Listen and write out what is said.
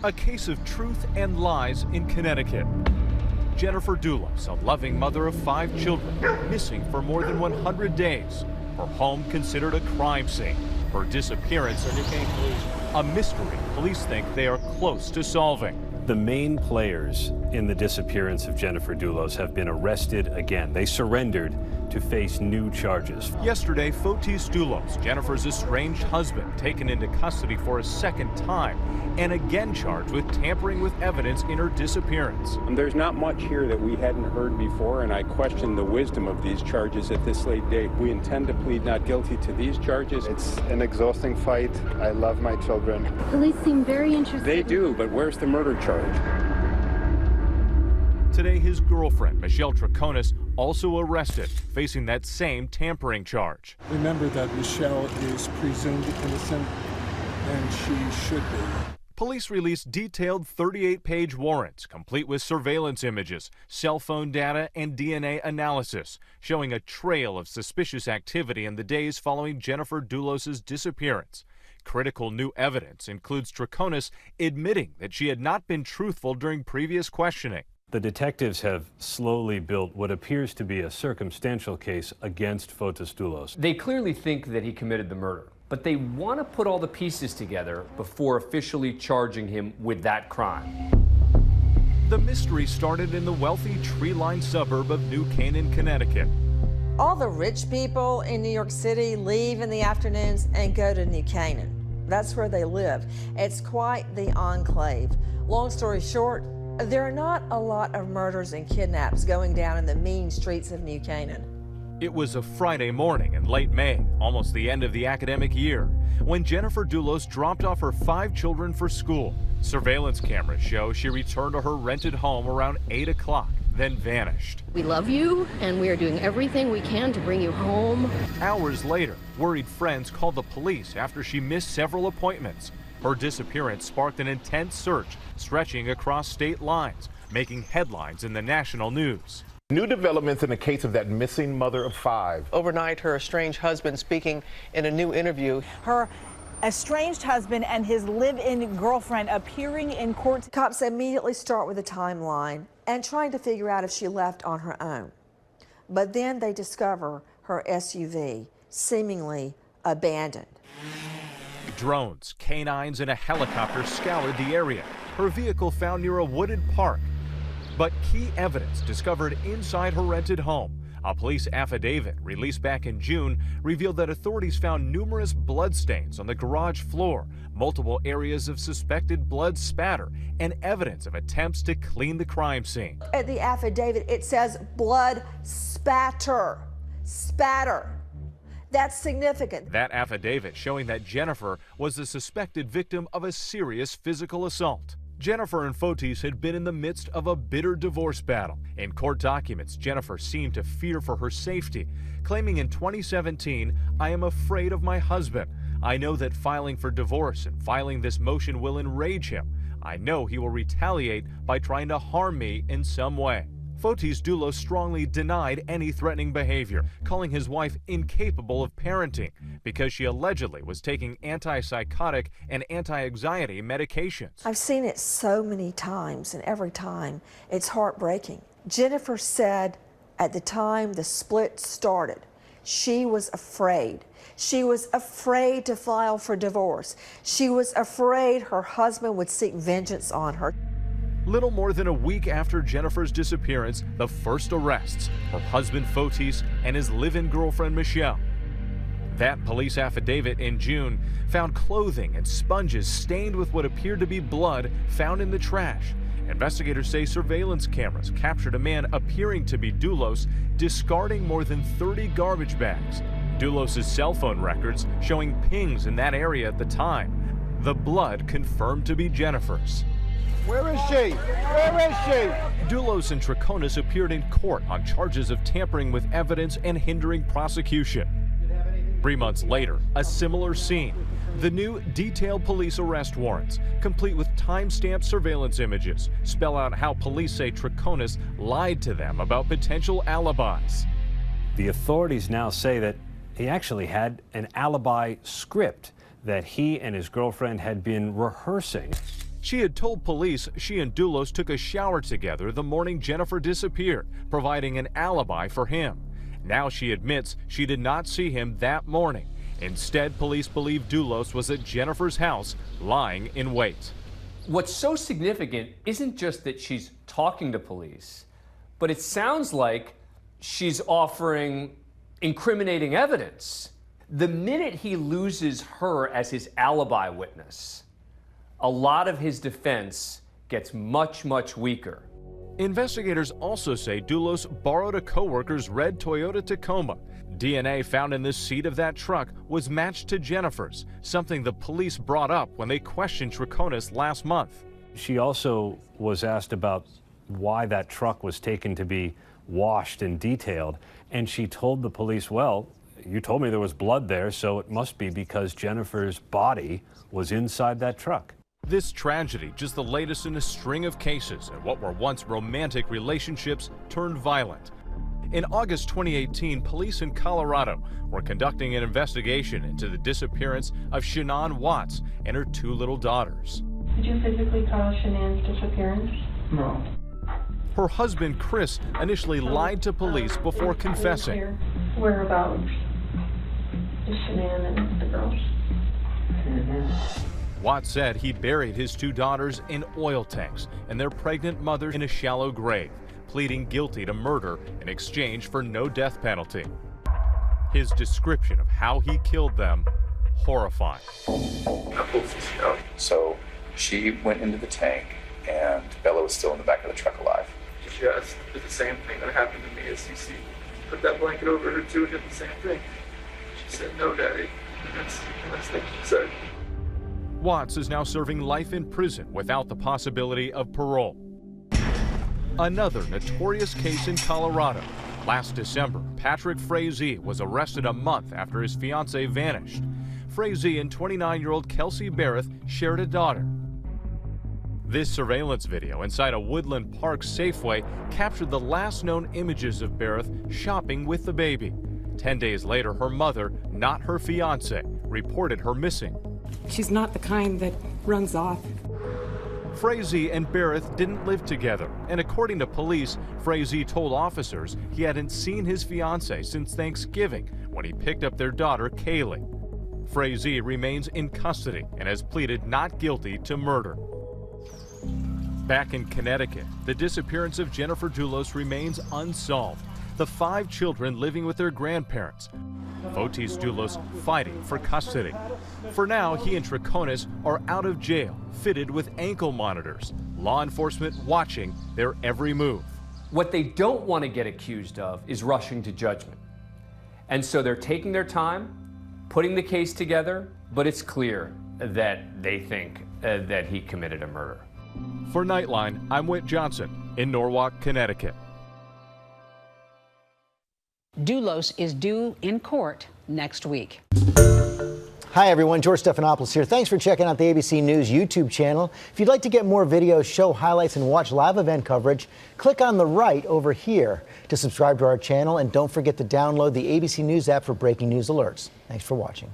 A case of truth and lies in Connecticut. Jennifer Dulos, a loving mother of 5 children, missing for more than 100 days. Her home considered a crime scene. Her disappearance, a mystery police think they are close to solving. The main players in the disappearance of Jennifer Dulos have been arrested again. They surrendered to face new charges. Yesterday, Fotis Dulos, Jennifer's estranged husband, taken into custody for a second time and again charged with tampering with evidence in her disappearance. There's not much here that we hadn't heard before, and I question the wisdom of these charges at this late date. We intend to plead not guilty to these charges. It's an exhausting fight. I love my children. Police seem very interested. They do, but where's the murder charge? Today, his girlfriend, Michelle Traconis, also arrested, facing that same tampering charge. Remember that Michelle is presumed innocent, and she should be. Police released detailed 38-page warrants, complete with surveillance images, cell phone data, and DNA analysis, showing a trail of suspicious activity in the days following Jennifer Dulos' disappearance. Critical new evidence includes Traconis admitting that she had not been truthful during previous questioning. The detectives have slowly built what appears to be a circumstantial case against Fotis Dulos. They clearly think that he committed the murder, but they want to put all the pieces together before officially charging him with that crime. The mystery started in the wealthy tree-lined suburb of New Canaan, Connecticut. All the rich people in New York City leave in the afternoons and go to New Canaan. That's where they live. It's quite the enclave. Long story short, there are not a lot of murders and kidnaps going down in the mean streets of New Canaan. It was a Friday morning in late May, almost the end of the academic year, when Jennifer Dulos dropped off her 5 children for school. Surveillance cameras show she returned to her rented home around 8 o'clock, then vanished. We love you, and we are doing everything we can to bring you home. Hours later, worried friends called the police after she missed several appointments. Her disappearance sparked an intense search stretching across state lines, making headlines in the national news. New developments in the case of that missing mother of 5. Overnight, her estranged husband speaking in a new interview. Her estranged husband and his live-in girlfriend appearing in court. Cops immediately start with a timeline and trying to figure out if she left on her own. But then they discover her SUV seemingly abandoned. Drones, canines, and a helicopter scoured the area. Her vehicle found near a wooded park. But key evidence discovered inside her rented home. A police affidavit released back in June revealed that authorities found numerous bloodstains on the garage floor, multiple areas of suspected blood spatter, and evidence of attempts to clean the crime scene. At the affidavit, it says blood spatter. Spatter. That's significant. That affidavit showing that Jennifer was the suspected victim of a serious physical assault. Jennifer and Fotis had been in the midst of a bitter divorce battle. In court documents, Jennifer seemed to fear for her safety, claiming in 2017, "I am afraid of my husband. I know that filing for divorce and filing this motion will enrage him. I know he will retaliate by trying to harm me in some way." Fotis Dulos strongly denied any threatening behavior, calling his wife incapable of parenting because she allegedly was taking antipsychotic and anti-anxiety medications. I've seen it so many times, and every time it's heartbreaking. Jennifer said at the time the split started, she was afraid. She was afraid to file for divorce. She was afraid her husband would seek vengeance on her. Little more than a week after Jennifer's disappearance, the first arrests, her husband Fotis and his live-in girlfriend Michelle. That police affidavit in June found clothing and sponges stained with what appeared to be blood found in the trash. Investigators say surveillance cameras captured a man appearing to be Dulos discarding more than 30 garbage bags. Dulos' cell phone records showing pings in that area at the time. The blood confirmed to be Jennifer's. Where is she? Where is she? Dulos and Traconis appeared in court on charges of tampering with evidence and hindering prosecution. 3 months later, a similar scene. The new detailed police arrest warrants, complete with time-stamped surveillance images, spell out how police say Traconis lied to them about potential alibis. The authorities now say that he actually had an alibi script that he and his girlfriend had been rehearsing. She had told police she and Doulos took a shower together the morning Jennifer disappeared, providing an alibi for him. Now she admits she did not see him that morning. Instead, police believe Doulos was at Jennifer's house, lying in wait. What's so significant isn't just that she's talking to police, but it sounds like she's offering incriminating evidence. The minute he loses her as his alibi witness, a lot of his defense gets much, much weaker. Investigators also say Doulos borrowed a coworker's red Toyota Tacoma. DNA found in the seat of that truck was matched to Jennifer's, something the police brought up when they questioned Troconis last month. She also was asked about why that truck was taken to be washed and detailed, and she told the police, well, you told me there was blood there, so it must be because Jennifer's body was inside that truck. This tragedy, just the latest in a string of cases in what were once romantic relationships turned violent. In August 2018, police in Colorado were conducting an investigation into the disappearance of Shannon Watts and her 2 little daughters. Did you physically cause Shannon's disappearance? No. Her husband, Chris, initially lied to police before confessing. Whereabouts is Shannon and the girls? Watts said he buried his 2 daughters in oil tanks and their pregnant mother in a shallow grave, pleading guilty to murder in exchange for no death penalty. His description of how he killed them, horrifying. So she went into the tank and Bella was still in the back of the truck alive. Yes, did the same thing that happened to me as CC. Put that blanket over her too, did the same thing. She said, no, Daddy. That's the last thing she said. Watts is now serving life in prison without the possibility of parole. Another notorious case in Colorado. Last December, Patrick Frazee was arrested a month after his fiancée vanished. Frazee and 29-year-old Kelsey Barrett shared a daughter. This surveillance video inside a Woodland Park Safeway captured the last known images of Barrett shopping with the baby. 10 days later, her mother, not her fiancé, reported her missing. She's not the kind that runs off. Frazee and Barrett didn't live together, and according to police, Frazee told officers he hadn't seen his fiancée since Thanksgiving when he picked up their daughter, Kaylee. Frazee remains in custody and has pleaded not guilty to murder. Back in Connecticut, the disappearance of Jennifer Doulos remains unsolved. The 5 children living with their grandparents. Fotis Doulos fighting for custody. For now, he and Troconis are out of jail, fitted with ankle monitors. Law enforcement watching their every move. What they don't want to get accused of is rushing to judgment. And so they're taking their time, putting the case together, but it's clear that they think that he committed a murder. For Nightline, I'm Whit Johnson in Norwalk, Connecticut. Doulos is due in court next week. Hi everyone, George Stephanopoulos here. Thanks for checking out the ABC News YouTube channel. If you'd like to get more videos, show highlights, and watch live event coverage, click on the right over here to subscribe to our channel, and don't forget to download the ABC News app for breaking news alerts. Thanks for watching.